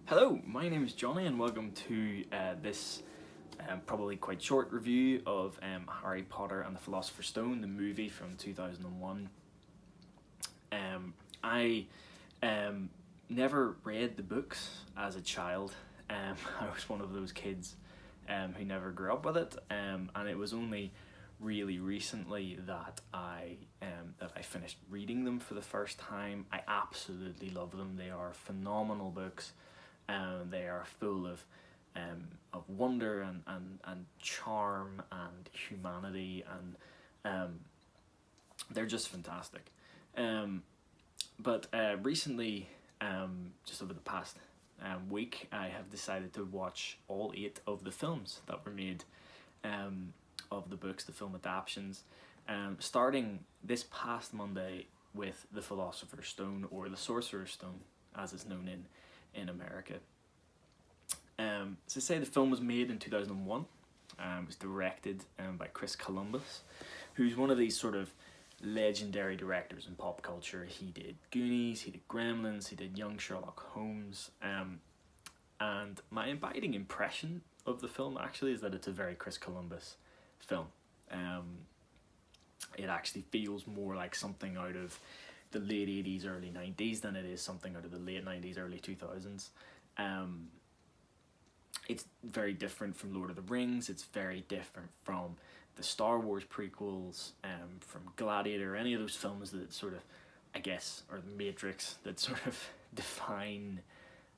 Hello, my name is Johnny and welcome to this probably quite short review of Harry Potter and the Philosopher's Stone, the movie from 2001. I never read the books as a child. I was one of those kids who never grew up with it, and it was only really recently that I finished reading them for the first time. I absolutely love them. They are phenomenal books. They are full of wonder and charm and humanity, and they're just fantastic. But recently, just over the past week, I have decided to watch all 8 of the films that were made of the books, the film adaptions, starting this past Monday with The Philosopher's Stone, or The Sorcerer's Stone, as it's known in America. So to say, the film was made in 2001. It was directed by Chris Columbus, who's one of these sort of legendary directors in pop culture. He did Goonies, he did Gremlins, he did Young Sherlock Holmes, and my abiding impression of the film actually is that it's a very Chris Columbus film. It actually feels more like something out of the late 80s, early 90s than it is something out of the late 90s, early 2000s. It's very different from Lord of the Rings. It's very different from the Star Wars prequels, from Gladiator, any of those films that sort of, I guess, or The Matrix, that sort of define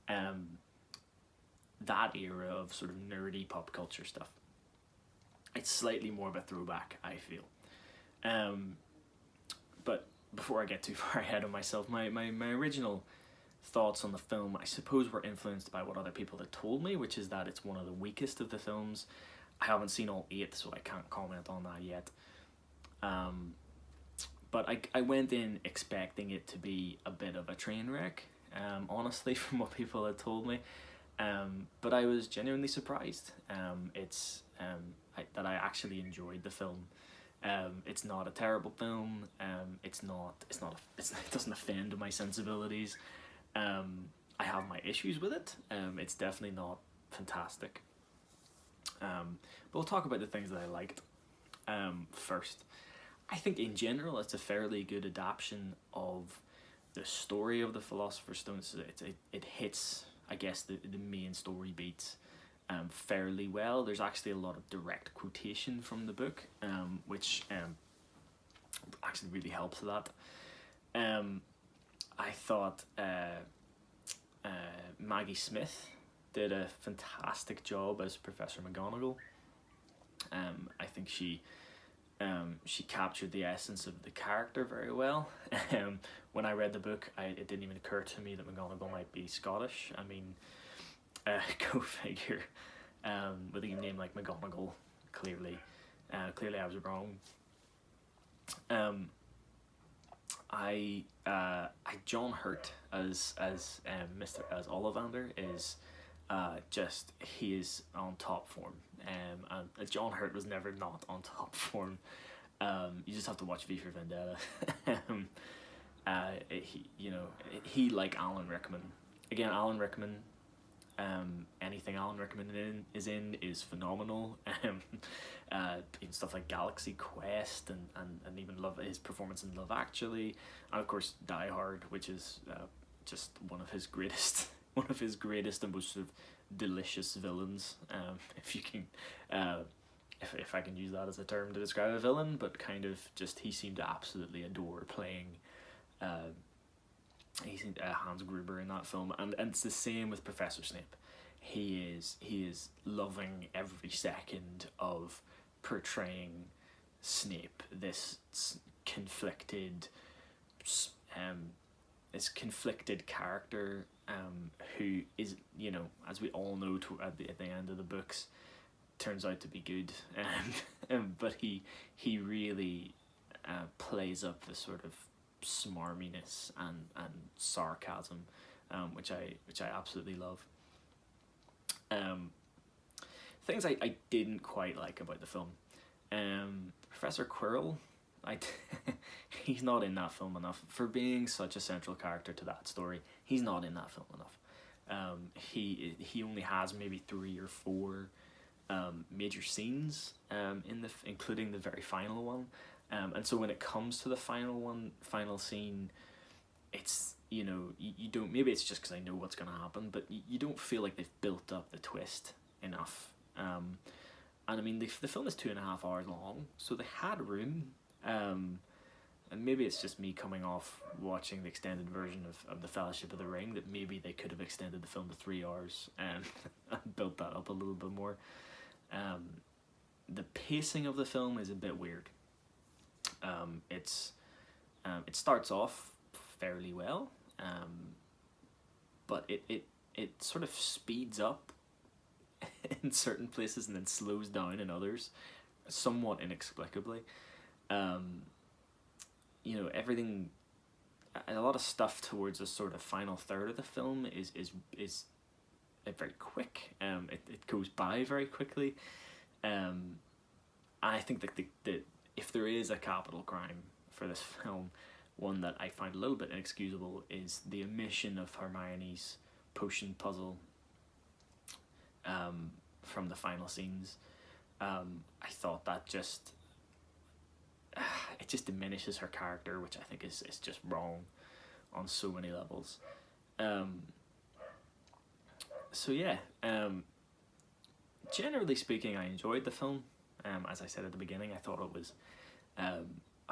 that era of sort of nerdy pop culture stuff. It's slightly more of a throwback, I feel. But before I get too far ahead of myself, my original thoughts on the film, I suppose, were influenced by what other people had told me, which is that it's one of the weakest of the films. I haven't seen all 8, so I can't comment on that yet. But I went in expecting it to be a bit of a train wreck, honestly, from what people had told me. But I was genuinely surprised. That I actually enjoyed the film. It's not a terrible film. It doesn't offend my sensibilities. I have my issues with it. It's definitely not fantastic. But we'll talk about the things that I liked first. I think in general it's a fairly good adaptation of the story of the Philosopher's Stone. So it hits, I guess, the main story beats fairly well. There's actually a lot of direct quotation from the book, which actually really helps that. I thought Maggie Smith did a fantastic job as Professor McGonagall. I think she captured the essence of the character very well. When I read the book, it didn't even occur to me that McGonagall might be Scottish. I mean, go figure. With a name like McGonagall, clearly I was wrong. John Hurt as Ollivander is he is on top form. And John Hurt was never not on top form. You just have to watch V for Vendetta. He like Alan Rickman. Again, Alan Rickman. Anything Alan Rickman is in is phenomenal. Even stuff like Galaxy Quest and even his performance in Love Actually, and of course Die Hard, which is just one of his greatest and most sort of delicious villains. If you can, if I can use that as a term to describe a villain, but kind of just he seemed to absolutely adore playing. He's Hans Gruber in that film, and it's the same with Professor Snape. He is loving every second of portraying Snape, this conflicted character, who is, as we all know, at the end of the books, turns out to be good. But he really plays up the sort of smarminess and sarcasm, which I absolutely love. Things I didn't quite like about the film. Professor Quirrell, he's not in that film enough for being such a central character to that story. He's not in that film enough. he only has maybe 3 or 4 major scenes in including the very final one, and so when it comes to the final scene, it's, you know, you don't, maybe it's just because I know what's going to happen, but you don't feel like they've built up the twist enough. And I mean, the film is 2.5 hours long, so they had room. And maybe it's just me coming off watching the extended version of the Fellowship of the Ring, that maybe they could have extended the film to 3 hours and built that up a little bit more. The pacing of the film is a bit weird. It starts off fairly well, but it sort of speeds up in certain places and then slows down in others, somewhat inexplicably. You know, everything, a lot of stuff towards the sort of final third of the film is very quick. It goes by very quickly. I think that the if there is a capital crime for this film, one that I find a little bit inexcusable, is the omission of Hermione's potion puzzle from the final scenes. I thought that just it just diminishes her character, which I think is just wrong on so many levels. So yeah, generally speaking, I enjoyed the film. As I said at the beginning, I thought it was a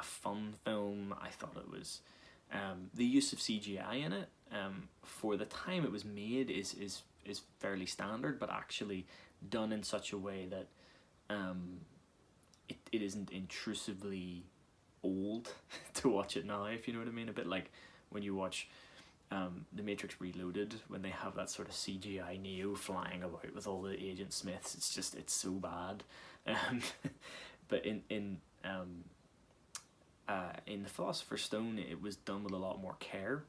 fun film. I thought it was the use of CGI in it, for the time it was made, is fairly standard, but actually done in such a way that it isn't intrusively old to watch it now, if you know what I mean. A bit like when you watch The Matrix Reloaded, when they have that sort of CGI Neo flying about with all the Agent Smiths. It's so bad. But in the Philosopher's Stone, it was done with a lot more care.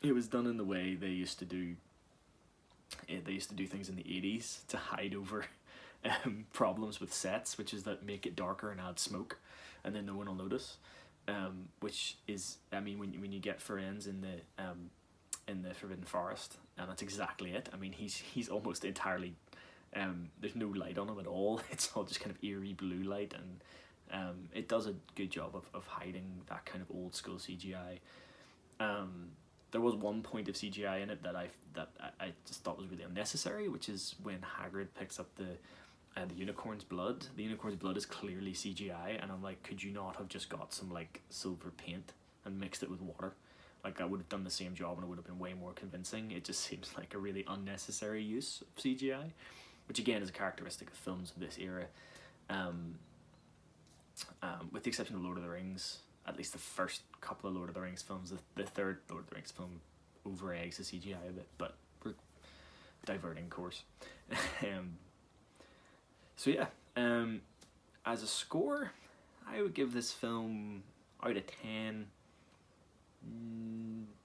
It was done in the way they used to do. They used to do things in the 80s to hide over problems with sets, which is that make it darker and add smoke, and then no one will notice. Which is, I mean, when you get Firenze in the Forbidden Forest, and that's exactly it. I mean, he's almost entirely, there's no light on him at all. It's all just kind of eerie blue light, and it does a good job of hiding that kind of old school CGI. There was one point of CGI in it that I just thought was really unnecessary, which is when Hagrid picks up the unicorn's blood. The unicorn's blood is clearly CGI, and I'm like, could you not have just got some like silver paint and mixed it with water? Like, I would have done the same job and it would have been way more convincing. It just seems like a really unnecessary use of CGI, which again is a characteristic of films of this era. With the exception of Lord of the Rings, at least the first couple of Lord of the Rings films, the third Lord of the Rings film over eggs the CGI a bit, but we're diverting course. So yeah, as a score, I would give this film out of 10,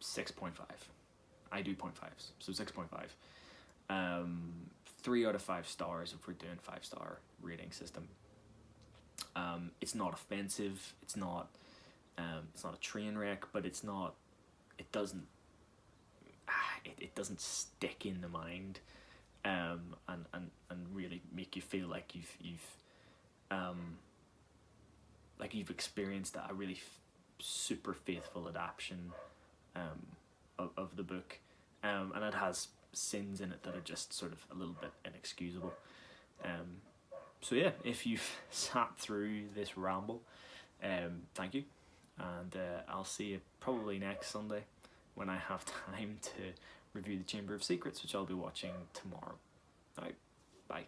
6.5. I do 0.5s, so 6.5. 3 out of 5 stars if we're doing 5-star rating system. It's not offensive. It's not a train wreck, but it doesn't stick in the mind, and really make you feel like you've experienced a really super faithful adaptation of the book, and it has sins in it that are just sort of a little bit inexcusable. So yeah, if you've sat through this ramble, thank you, and I'll see you probably next Sunday when I have time to review The Chamber of Secrets, which I'll be watching tomorrow. Alright, bye.